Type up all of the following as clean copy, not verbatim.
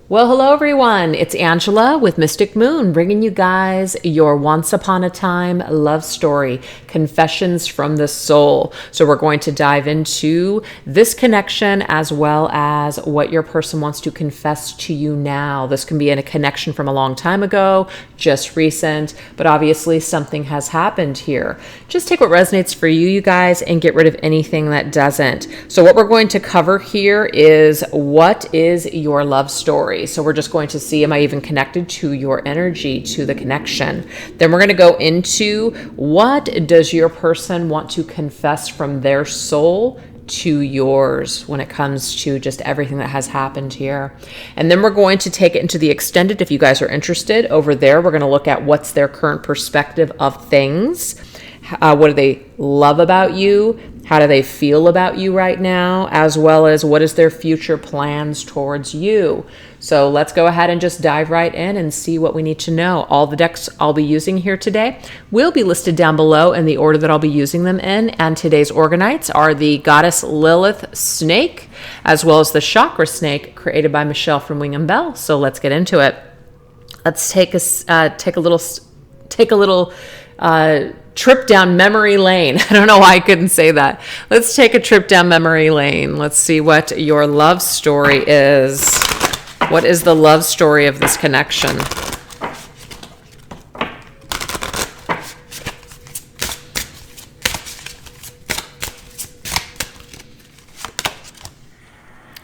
Well, hello everyone. It's Angela with Mystic Moon, bringing you guys your once upon a time love story, Confessions from the Soul. So we're going to dive into this connection as well as what your person wants to confess to you now. This can be in a connection from a long time ago, just recent, but obviously something has happened here. Just take what resonates for you, you guys, and get rid of anything that doesn't. So what we're going to cover here is, what is your love story? So we're just going to see, am I even connected to your energy, to the connection? Then we're going to go into, what does your person want to confess from their soul to yours when it comes to just everything that has happened here. And then we're going to take it into the extended. If you guys are interested over there, we're going to look at what's their current perspective of things. What do they love about you? How do they feel about you right now? As well as, what is their future plans towards you? So let's go ahead and just dive right in and see what we need to know. All the decks I'll be using here today will be listed down below in the order that I'll be using them in. And today's Orgonites are the Goddess Lilith snake, as well as the Chakra snake created by Michelle from Wing and Bell. So let's get into it. Let's take a little trip down memory lane. I don't know why I couldn't say that. Let's take a trip down memory lane. Let's see what your love story is. What is the love story of this connection?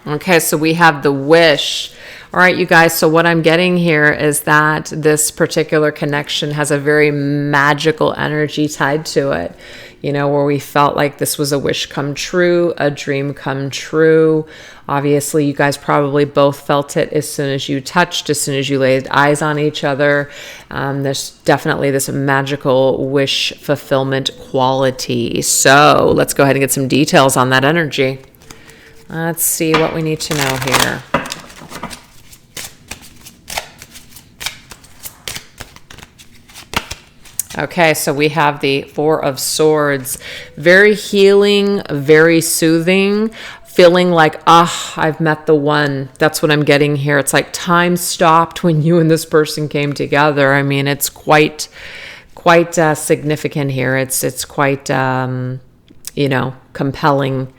Okay, so we have the wish. All right, you guys, so what I'm getting here is that this particular connection has a very magical energy tied to it, you know, where we felt like this was a wish come true, a dream come true. Obviously, you guys probably both felt it as soon as you touched, as soon as you laid eyes on each other. There's definitely this magical wish fulfillment quality. So let's go ahead and get some details on that energy. Let's see what we need to know here. Okay, so we have the Four of Swords. Very healing, very soothing, feeling like, I've met the one. That's what I'm getting here. It's like time stopped when you and this person came together. I mean, it's quite significant here. It's quite, compelling.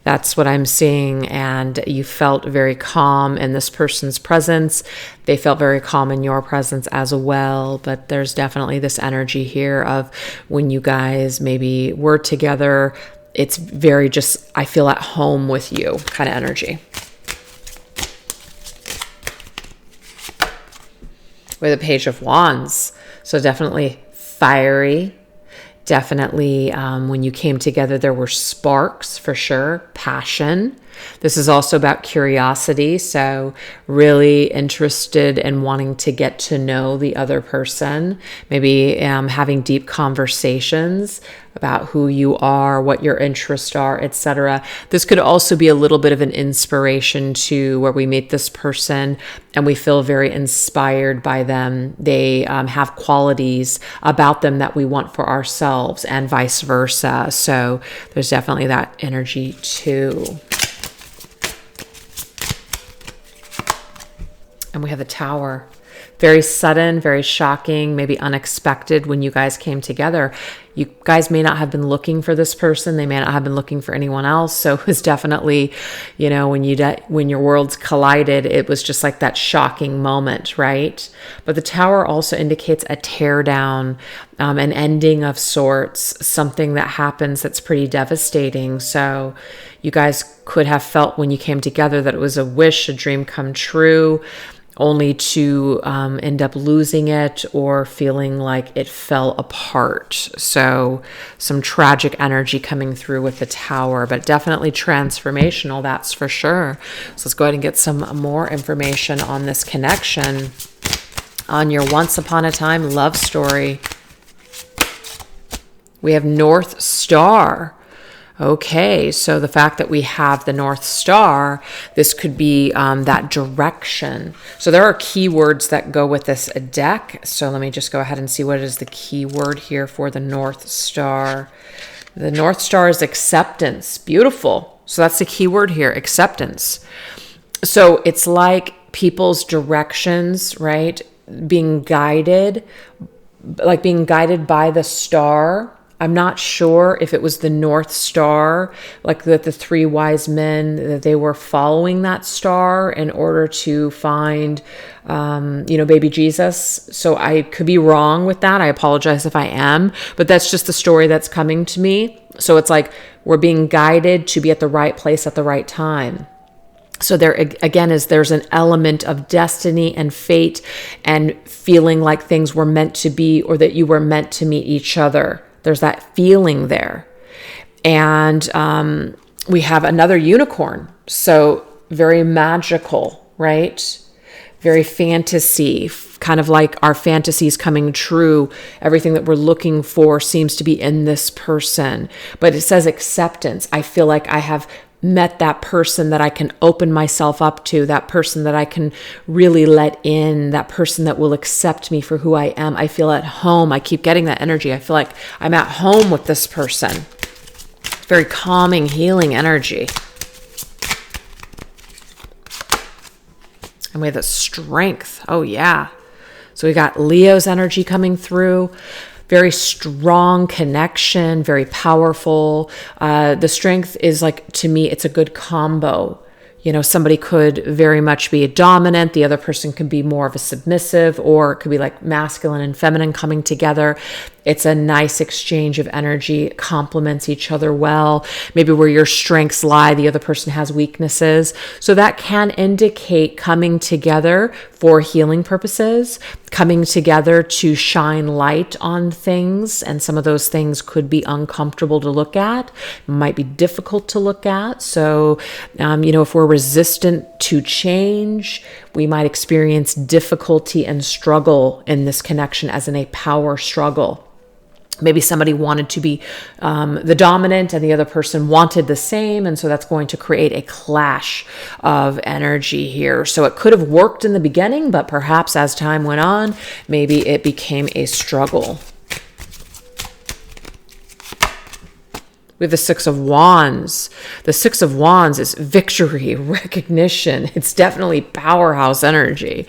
That's what I'm seeing. And you felt very calm in this person's presence. They felt very calm in your presence as well. But there's definitely this energy here of when you guys maybe were together, it's very just, I feel at home with you kind of energy. With a Page of Wands. So definitely fiery. Definitely, when you came together, there were sparks for sure, passion. This is also about curiosity, so really interested in wanting to get to know the other person, maybe having deep conversations about who you are, what your interests are, etc. This could also be a little bit of an inspiration to where we meet this person and we feel very inspired by them. They have qualities about them that we want for ourselves and vice versa. So there's definitely that energy too. And we have the Tower. Very sudden, very shocking, maybe unexpected when you guys came together. You guys may not have been looking for this person. They may not have been looking for anyone else. So it was definitely, when your worlds collided, it was just like that shocking moment, right? But the Tower also indicates a tear down, an ending of sorts, something that happens that's pretty devastating. So you guys could have felt when you came together that it was a wish, a dream come true, only to end up losing it or feeling like it fell apart. So some tragic energy coming through with the Tower, but definitely transformational, that's for sure. So let's go ahead and get some more information on this connection, on your once upon a time love story. We have North Star. Okay, so the fact that we have the North Star, this could be that direction. So there are keywords that go with this deck. So let me just go ahead and see what is the keyword here for the North Star. The North Star is acceptance. Beautiful. So that's the keyword here, acceptance. So it's like people's directions, right? Being guided, like being guided by the star. I'm not sure if it was the North Star, like that the three wise men, that they were following that star in order to find, baby Jesus. So I could be wrong with that. I apologize if I am, but that's just the story that's coming to me. So it's like we're being guided to be at the right place at the right time. So there again there's an element of destiny and fate and feeling like things were meant to be, or that you were meant to meet each other. There's that feeling there. And we have another unicorn. So very magical, right? Very fantasy, kind of like our fantasies coming true. Everything that we're looking for seems to be in this person. But it says acceptance. I feel like I have met that person that I can open myself up to, that person that I can really let in, that person that will accept me for who I am. I feel at home. I keep getting that energy. I feel like I'm at home with this person. Very calming, healing energy. And we have the strength. Oh, yeah. So we got Leo's energy coming through. Very strong connection, very powerful. The strength is like, to me, it's a good combo. Somebody could very much be a dominant. The other person could be more of a submissive, or it could be like masculine and feminine coming together. It's a nice exchange of energy. It complements each other well. Maybe where your strengths lie, the other person has weaknesses. So that can indicate coming together for healing purposes, coming together to shine light on things. And some of those things could be uncomfortable to look at, might be difficult to look at. So, if we're resistant to change, we might experience difficulty and struggle in this connection, as in a power struggle. Maybe somebody wanted to be the dominant and the other person wanted the same. And so that's going to create a clash of energy here. So it could have worked in the beginning, but perhaps as time went on, maybe it became a struggle. We have the Six of Wands. The Six of Wands is victory, recognition. It's definitely powerhouse energy.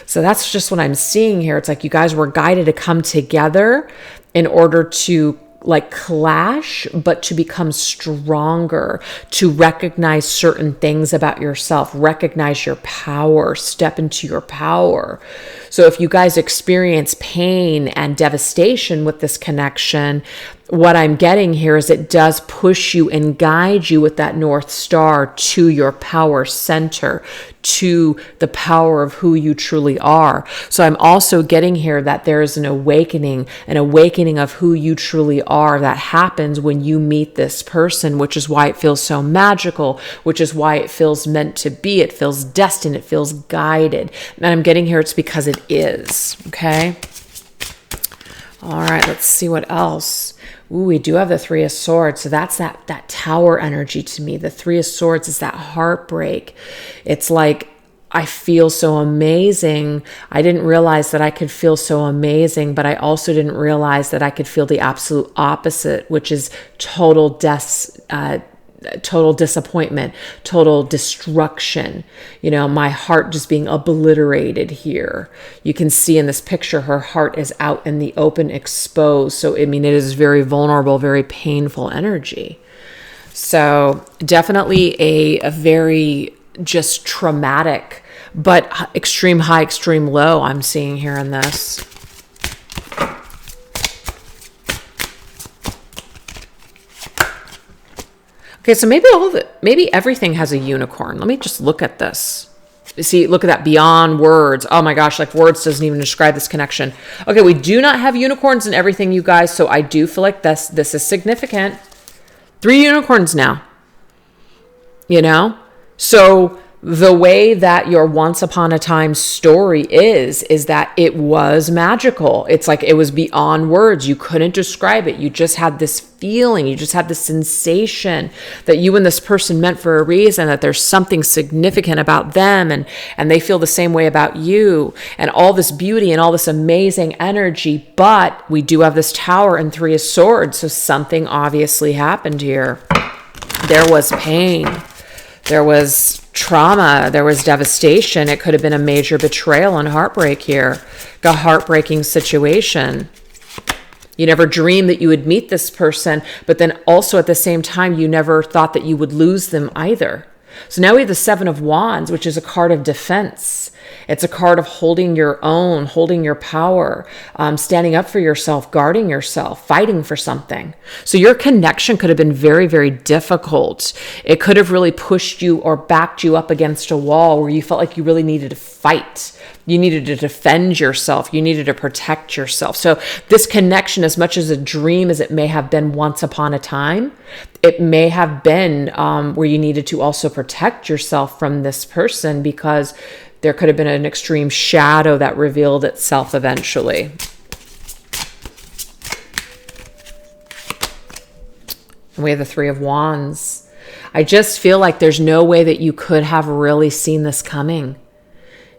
So that's just what I'm seeing here. It's like you guys were guided to come together in order to clash, but to become stronger, to recognize certain things about yourself, recognize your power, step into your power. So if you guys experience pain and devastation with this connection, what I'm getting here is it does push you and guide you with that North Star to your power center, to the power of who you truly are. So I'm also getting here that there is an awakening of who you truly are that happens when you meet this person, which is why it feels so magical, which is why it feels meant to be. It feels destined. It feels guided. And I'm getting here it's because it is. Okay. All right. Let's see what else. Ooh, we do have the Three of Swords. So that's that tower energy to me. The Three of Swords is that heartbreak. It's like, I feel so amazing. I didn't realize that I could feel so amazing, but I also didn't realize that I could feel the absolute opposite, which is total disappointment, total destruction. My heart just being obliterated here. You can see in this picture, her heart is out in the open, exposed. So, it is very vulnerable, very painful energy. So definitely a very just traumatic, but extreme high, extreme low I'm seeing here in this. Okay, so maybe everything has a unicorn. Let me just look at this. See, look at that, beyond words. Oh my gosh, like words doesn't even describe this connection. Okay, we do not have unicorns in everything, you guys. So I do feel like this is significant. 3 unicorns now. So the way that your once upon a time story is that it was magical. It's like it was beyond words. You couldn't describe it. You just had this feeling. You just had this sensation that you and this person meant for a reason, that there's something significant about them and they feel the same way about you, and all this beauty and all this amazing energy. But we do have this Tower and Three of Swords. So something obviously happened here. There was pain. There was trauma. There was devastation. It could have been a major betrayal and heartbreak here. A heartbreaking situation. You never dreamed that you would meet this person, but then also at the same time, you never thought that you would lose them either. So now we have the Seven of Wands, which is a card of defense. It's a card of holding your own, holding your power, standing up for yourself, guarding yourself, fighting for something. So your connection could have been very, very difficult. It could have really pushed you or backed you up against a wall where you felt like you really needed to fight. You needed to defend yourself. You needed to protect yourself. So this connection, as much as a dream as it may have been once upon a time, it may have been where you needed to also protect yourself from this person, because there could have been an extreme shadow that revealed itself eventually. And we have the Three of Wands. I just feel like there's no way that you could have really seen this coming.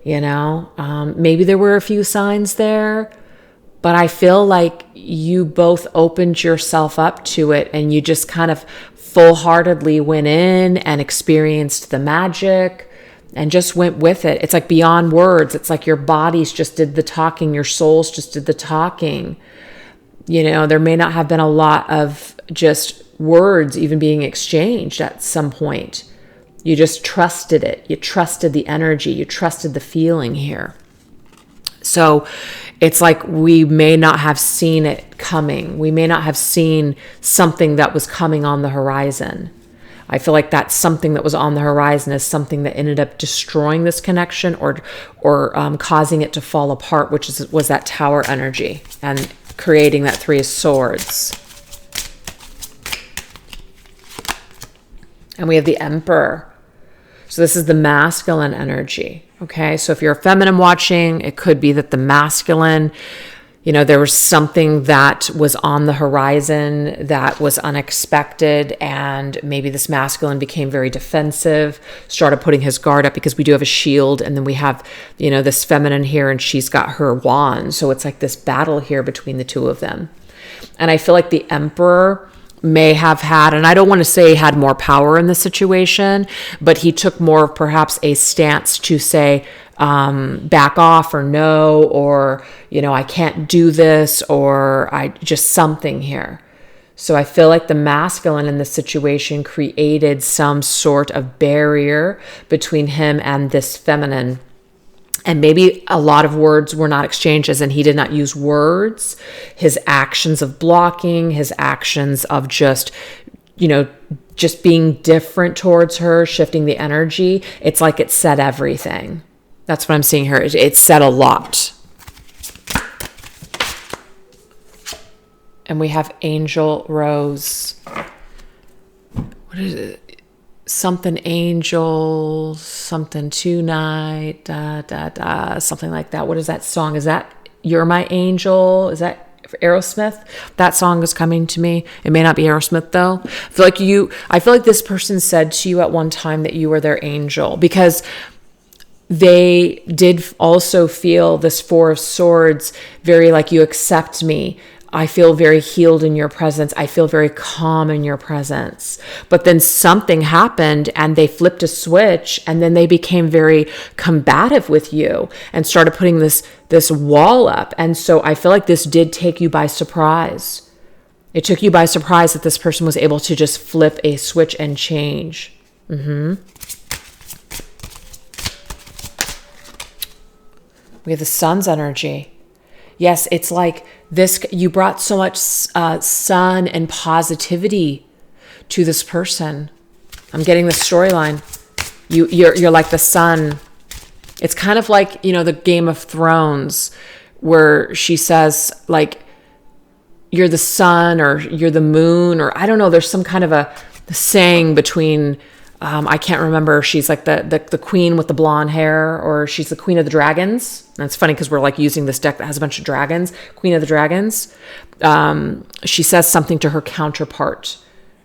You know, maybe there were a few signs there, but I feel like you both opened yourself up to it, and you just kind of full-heartedly went in and experienced the magic and just went with it. It's like beyond words. It's like your bodies just did the talking. Your souls just did the talking. You know, there may not have been a lot of just words even being exchanged at some point. You just trusted it. You trusted the energy. You trusted the feeling here. So it's like we may not have seen it coming. We may not have seen something that was coming on the horizon. I feel like that something that was on the horizon is something that ended up destroying this connection or causing it to fall apart, which was that Tower energy and creating that Three of Swords. And we have the Emperor. So this is the masculine energy, okay? So if you're a feminine watching, it could be that the masculine, you know, there was something that was on the horizon that was unexpected, and maybe this masculine became very defensive, started putting his guard up, because we do have a shield, and then we have, you know, this feminine here, and she's got her wand. So it's like this battle here between the two of them. And I feel like the Emperor may have had, and I don't want to say had more power in the situation, but he took more of perhaps a stance to say, back off, or no, or, you know, I can't do this, or I just something here. So I feel like the masculine in this situation created some sort of barrier between him and this feminine. And maybe a lot of words were not exchanged, as in he did not use words. His actions of blocking, his actions of just, you know, just being different towards her, shifting the energy. It's like it said everything. That's what I'm seeing here. It said a lot. And we have Angel Rose. What is it? Something angel, something tonight, something like that. What is that song? Is that You're My Angel? Is that Aerosmith? That song is coming to me. It may not be Aerosmith though. I feel like this person said to you at one time that you were their angel, because they did also feel this Four of Swords, very like, you accept me. I feel very healed in your presence. I feel very calm in your presence. But then something happened and they flipped a switch, and then they became very combative with you and started putting this wall up. And so I feel like this did take you by surprise. It took you by surprise that this person was able to just flip a switch and change. We have the Sun's energy. Yes, it's like this, you brought so much sun and positivity to this person. I'm getting the storyline. You're like the sun. It's kind of like, you know, the Game of Thrones, where she says, like, you're the sun or you're the moon, or I don't know, there's some kind of a saying between, I can't remember, she's like the queen with the blonde hair, or she's the queen of the dragons. And it's funny because we're like using this deck that has a bunch of dragons, queen of the dragons. She says something to her counterpart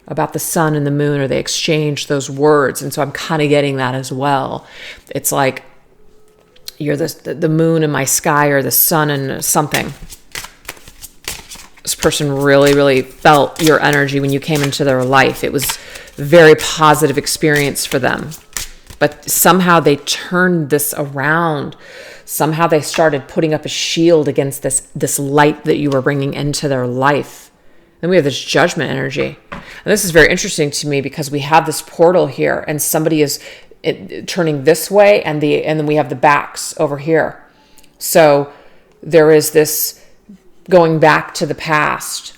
about the sun and the moon, or they exchange those words. And so I'm kind of getting that as well. It's like, you're the moon in my sky, or the sun and something. This person really, really felt your energy when you came into their life. It was a very positive experience for them. But somehow they turned this around. Somehow they started putting up a shield against this light that you were bringing into their life. Then we have this judgment energy. And this is very interesting to me because we have this portal here and somebody is turning this way and then we have the backs over here. So there is this going back to the past,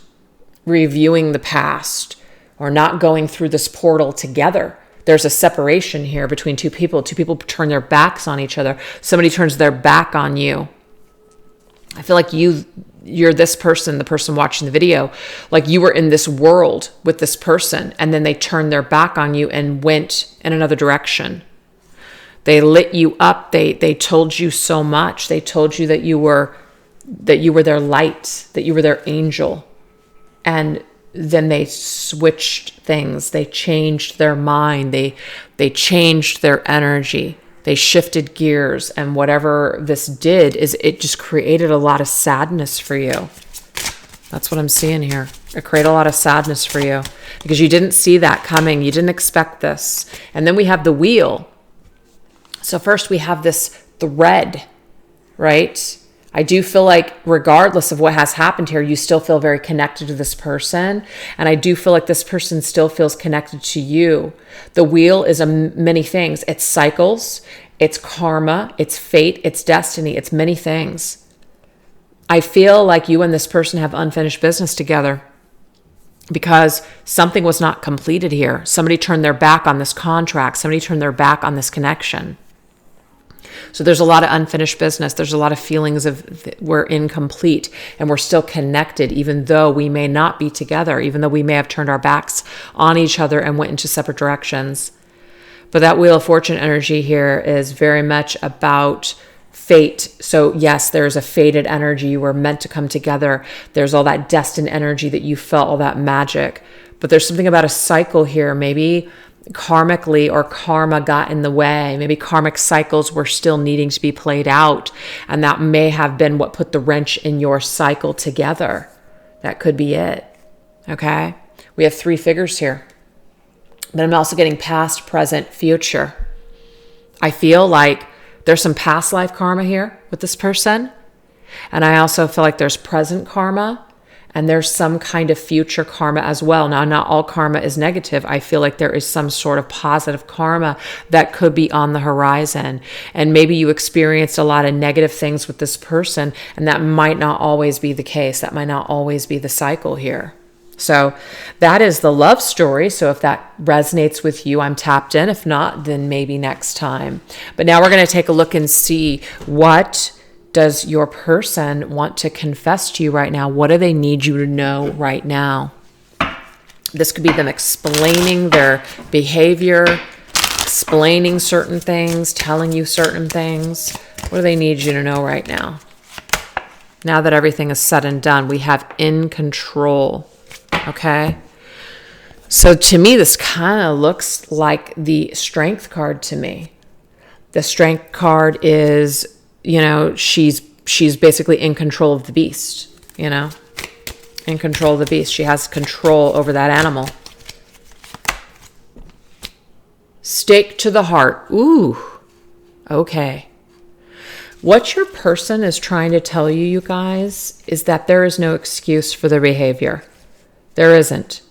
reviewing the past, or not going through this portal together. There's a separation here between two people. Two people turn their backs on each other. Somebody turns their back on you. I feel like you're this person, the person watching the video, like you were in this world with this person, and then they turned their back on you and went in another direction. They lit you up. They told you so much. They told you that you were their light, that you were their angel. And then they switched things. They changed their mind. They changed their energy. They shifted gears. And whatever this did is it just created a lot of sadness for you. That's what I'm seeing here. It created a lot of sadness for you because you didn't see that coming. You didn't expect this. And then we have the wheel. So first we have this thread, right? I do feel like regardless of what has happened here, you still feel very connected to this person. And I do feel like this person still feels connected to you. The wheel is many things. It's cycles, it's karma, it's fate, it's destiny, it's many things. I feel like you and this person have unfinished business together because something was not completed here. Somebody turned their back on this contract. Somebody turned their back on this connection. So there's a lot of unfinished business. There's a lot of feelings of we're incomplete and we're still connected, even though we may not be together, even though we may have turned our backs on each other and went into separate directions. But that Wheel of Fortune energy here is very much about fate. So yes, there's a fated energy. You were meant to come together. There's all that destined energy that you felt, all that magic. But there's something about a cycle here. Maybe karmically or karma got in the way. Maybe karmic cycles were still needing to be played out. And that may have been what put the wrench in your cycle together. That could be it. Okay. We have 3 figures here. But I'm also getting past, present, future. I feel like there's some past life karma here with this person. And I also feel like there's present karma. And there's some kind of future karma as well. Now, not all karma is negative. I feel like there is some sort of positive karma that could be on the horizon. And maybe you experienced a lot of negative things with this person, and that might not always be the case. That might not always be the cycle here. So that is the love story. So if that resonates with you, I'm tapped in. If not, then maybe next time. But now we're going to take a look and see what does your person want to confess to you right now? What do they need you to know right now? This could be them explaining their behavior, explaining certain things, telling you certain things. What do they need you to know right now? Now that everything is said and done, we have in control. Okay? So to me, this kind of looks like the Strength card to me. The Strength card is, you know, she's basically in control of the beast, you know, in control of the beast. She has control over that animal. Stake to the heart. Ooh, okay. What your person is trying to tell you, you guys, is that there is no excuse for their behavior. There isn't.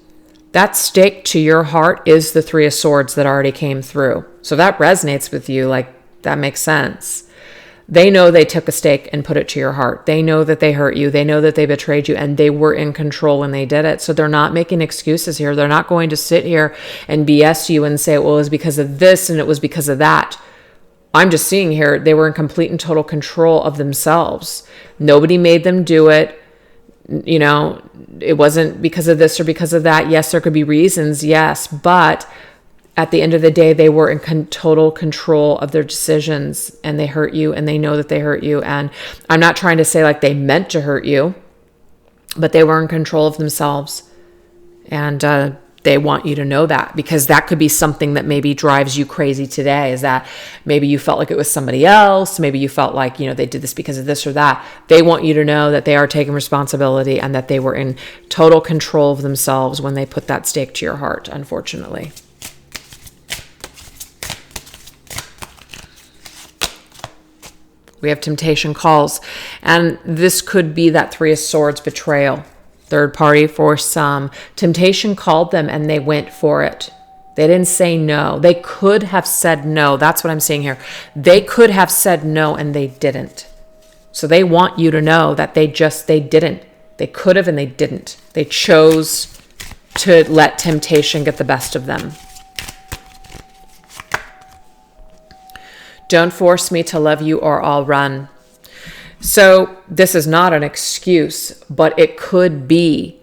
That stake to your heart is the 3 of Swords that already came through. So that resonates with you, like that makes sense. They know they took a stake and put it to your heart. They know that they hurt you. They know that they betrayed you, and they were in control when they did it. So they're not making excuses here. They're not going to sit here and BS you and say, well, it was because of this and it was because of that. I'm just seeing here, they were in complete and total control of themselves. Nobody made them do it. You know, it wasn't because of this or because of that. Yes, there could be reasons. Yes, but at the end of the day, they were in total control of their decisions, and they hurt you, and they know that they hurt you. And I'm not trying to say like they meant to hurt you, but they were in control of themselves. And they want you to know that, because that could be something that maybe drives you crazy today, is that maybe you felt like it was somebody else. Maybe you felt like, you know, they did this because of this or that. They want you to know that they are taking responsibility and that they were in total control of themselves when they put that stake to your heart, unfortunately. We have temptation calls. And this could be that Three of Swords betrayal. Third party for some. Temptation called them and they went for it. They didn't say no. They could have said no. That's what I'm saying here. They could have said no and they didn't. So they want you to know that they didn't. They could have and they didn't. They chose to let temptation get the best of them. Don't force me to love you or I'll run. So this is not an excuse, but it could be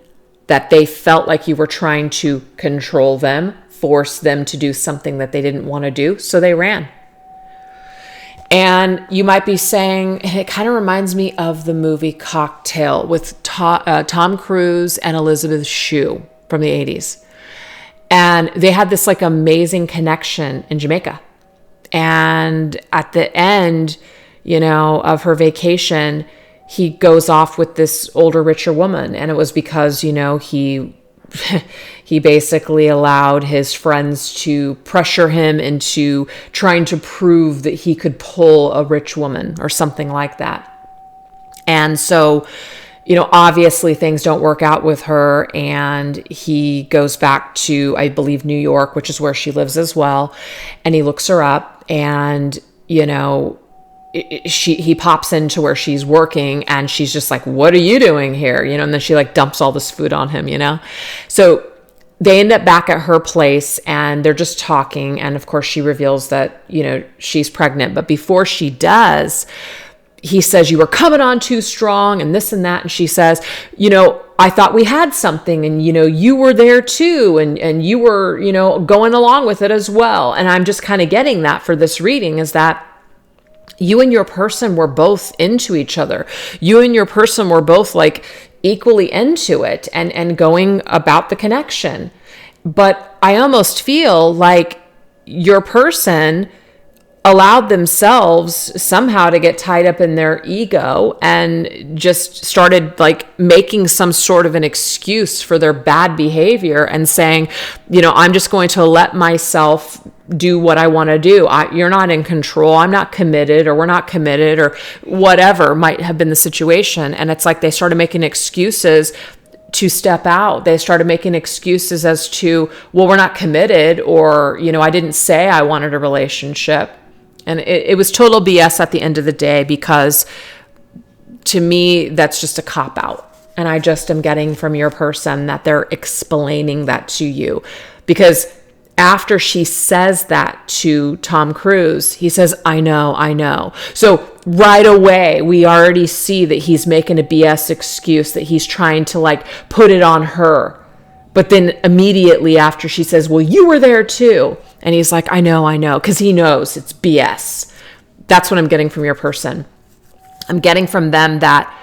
that they felt like you were trying to control them, force them to do something that they didn't want to do, so they ran. And you might be saying, it kind of reminds me of the movie Cocktail with Tom Cruise and Elizabeth Shue from the 80s. And they had this like amazing connection in Jamaica. And at the end, of her vacation, he goes off with this older, richer woman. And it was because, he basically allowed his friends to pressure him into trying to prove that he could pull a rich woman or something like that. And so, obviously things don't work out with her, and he goes back to, I believe, New York, which is where she lives as well. And he looks her up and, he pops into where she's working and she's just like, what are you doing here? And then she like dumps all this food on him, So they end up back at her place and they're just talking. And of course she reveals that, she's pregnant. But before she does, he says, you were coming on too strong and this and that. And she says, I thought we had something and, you were there too. And you were, going along with it as well. And I'm just kind of getting that for this reading is that you and your person were both into each other. You and your person were both like equally into it and going about the connection. But I almost feel like your person allowed themselves somehow to get tied up in their ego and just started like making some sort of an excuse for their bad behavior and saying, I'm just going to let myself do what I want to do. You're not in control. I'm not committed, or we're not committed, or whatever might have been the situation. And it's like they started making excuses to step out. They started making excuses as to, well, we're not committed, or, I didn't say I wanted a relationship. And it was total BS at the end of the day, because to me, that's just a cop-out. And I just am getting from your person that they're explaining that to you. Because after she says that to Tom Cruise, he says, I know. So right away, we already see that he's making a BS excuse, that he's trying to like put it on her. But then immediately after she says, well, you were there too. And he's like, I know, because he knows it's BS. That's what I'm getting from your person. I'm getting from them that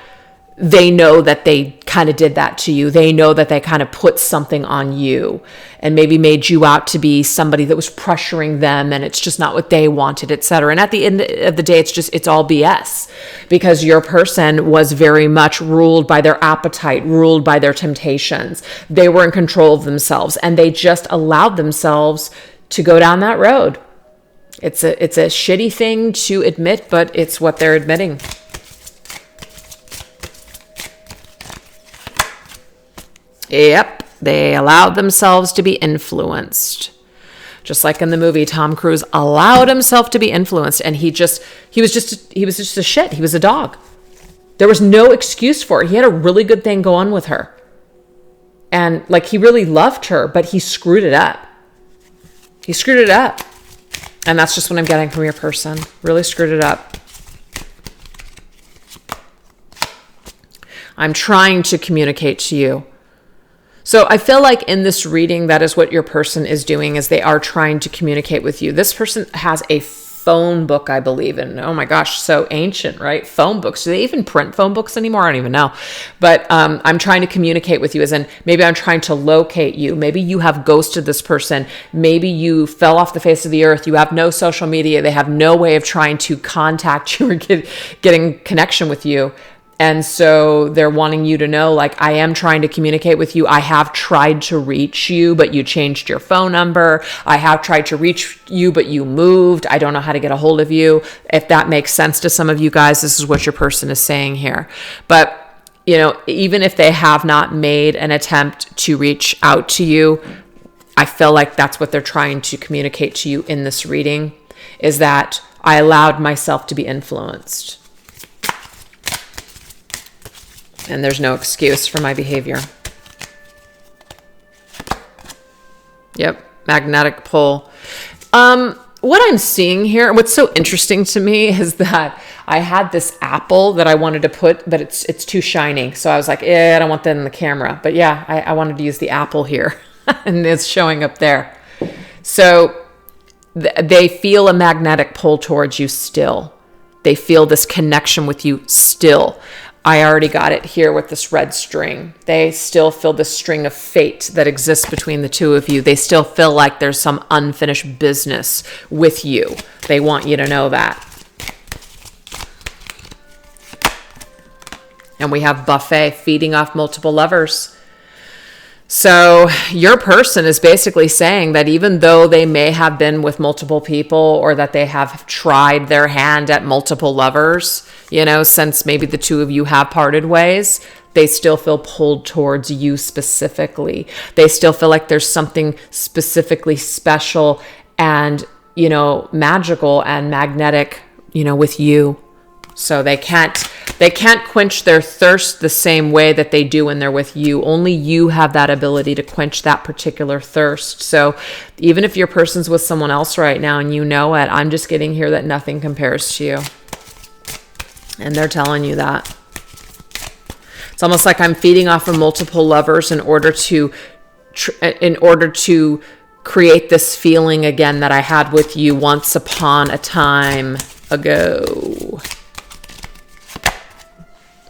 they know that they kind of did that to you. They know that they kind of put something on you and maybe made you out to be somebody that was pressuring them, and it's just not what they wanted, etc. And at the end of the day, it's all BS, because your person was very much ruled by their appetite, ruled by their temptations. They were in control of themselves, and they just allowed themselves to go down that road. It's a shitty thing to admit, but it's what they're admitting. Yep, they allowed themselves to be influenced. Just like in the movie, Tom Cruise allowed himself to be influenced, and he was just a shit. He was a dog. There was no excuse for it. He had a really good thing going with her. And like, he really loved her, but he screwed it up. And that's just what I'm getting from your person. Really screwed it up. I'm trying to communicate to you. So I feel like in this reading, that is what your person is doing, is they are trying to communicate with you. This person has a phone book, I believe, and oh my gosh, so ancient, right? Phone books. Do they even print phone books anymore? I don't even know. But I'm trying to communicate with you, as in maybe I'm trying to locate you. Maybe you have ghosted this person. Maybe you fell off the face of the earth. You have no social media. They have no way of trying to contact you or getting connection with you. And so they're wanting you to know, like, I am trying to communicate with you. I have tried to reach you, but you changed your phone number. I have tried to reach you, but you moved. I don't know how to get a hold of you. If that makes sense to some of you guys, this is what your person is saying here. But, you know, even if they have not made an attempt to reach out to you, I feel like that's what they're trying to communicate to you in this reading, is that I allowed myself to be influenced. And there's no excuse for my behavior. Yep, magnetic pull. What I'm seeing here, what's so interesting to me is that I had this apple that I wanted to put, but it's too shiny. So I was like, I don't want that in the camera. But yeah, I wanted to use the apple here. And it's showing up there. So they feel a magnetic pull towards you still. They feel this connection with you still. I already got it here with this red string. They still feel the string of fate that exists between the two of you. They still feel like there's some unfinished business with you. They want you to know that. And we have buffet, feeding off multiple lovers. So your person is basically saying that even though they may have been with multiple people, or that they have tried their hand at multiple lovers, you know, since maybe the two of you have parted ways, they still feel pulled towards you specifically. They still feel like there's something specifically special and, you know, magical and magnetic, you know, with you. So they can't quench their thirst the same way that they do when they're with you. Only you have that ability to quench that particular thirst. So even if your person's with someone else right now and you know it, I'm just getting here that nothing compares to you. And they're telling you that. It's almost like I'm feeding off of multiple lovers in order to create this feeling again that I had with you once upon a time ago.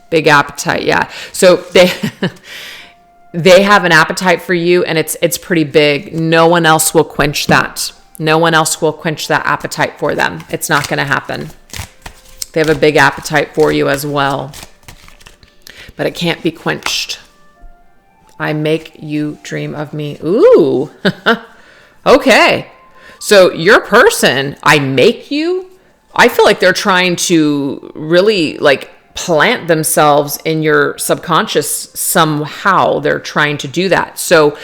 Big appetite, yeah. So they have an appetite for you, and it's pretty big. No one else will quench that. No one else will quench that appetite for them. It's not going to happen. They have a big appetite for you as well, but it can't be quenched. I make you dream of me. Ooh, okay. So your person, I make you. I feel like they're trying to really like plant themselves in your subconscious somehow. They're trying to do that. So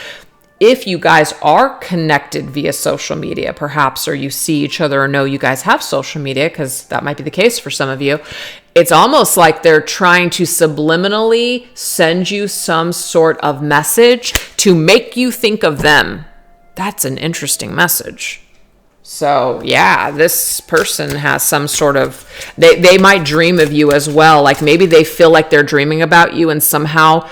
if you guys are connected via social media, perhaps, or you see each other or know you guys have social media, because that might be the case for some of you, it's almost like they're trying to subliminally send you some sort of message to make you think of them. That's an interesting message. So yeah, this person has some sort of, they might dream of you as well. Like maybe they feel like they're dreaming about you, and somehow,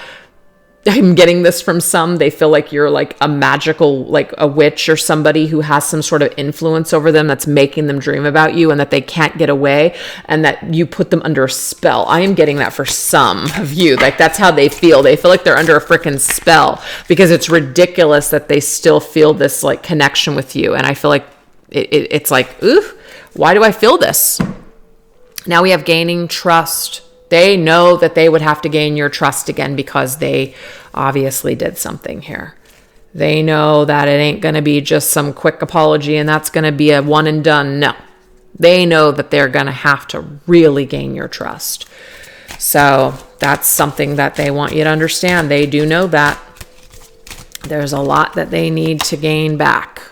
I'm getting this from some, they feel like you're like a magical, like a witch or somebody who has some sort of influence over them that's making them dream about you, and that they can't get away, and that you put them under a spell. I am getting that for some of you. Like that's how they feel. They feel like they're under a freaking spell, because it's ridiculous that they still feel this like connection with you. And I feel like it's like, ooh, why do I feel this? Now we have gaining trust. They know that they would have to gain your trust again, because they obviously did something here. They know that it ain't going to be just some quick apology and that's going to be a one and done. No, they know that they're going to have to really gain your trust. So that's something that they want you to understand. They do know that there's a lot that they need to gain back.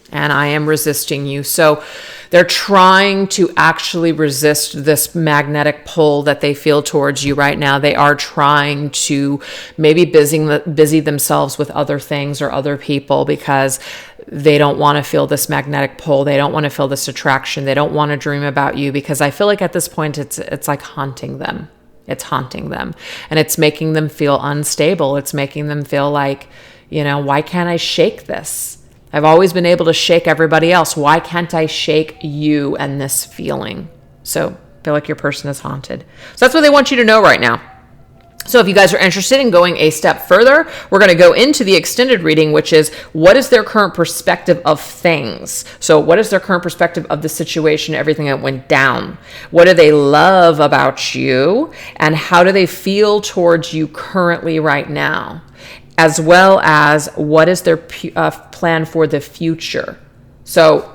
And I am resisting you. So they're trying to actually resist this magnetic pull that they feel towards you right now. They are trying to maybe busy themselves with other things or other people, because they don't want to feel this magnetic pull. They don't want to feel this attraction. They don't want to dream about you, because I feel like at this point it's like haunting them. It's haunting them, and it's making them feel unstable. It's making them feel like, you know, why can't I shake this? I've always been able to shake everybody else. Why can't I shake you and this feeling? So I feel like your person is haunted. So that's what they want you to know right now. So if you guys are interested in going a step further, we're going to go into the extended reading, which is what is their current perspective of things? So what is their current perspective of the situation, everything that went down? What do they love about you? And how do they feel towards you currently right now? As well as what is their plan for the future? So,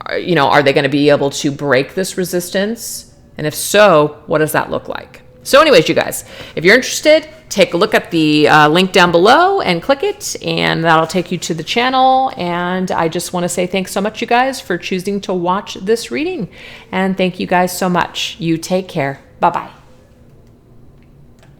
are they going to be able to break this resistance? And if so, what does that look like? So anyways, you guys, if you're interested, take a look at the link down below and click it, and that'll take you to the channel. And I just want to say thanks so much, you guys, for choosing to watch this reading. And thank you guys so much. You take care. Bye-bye.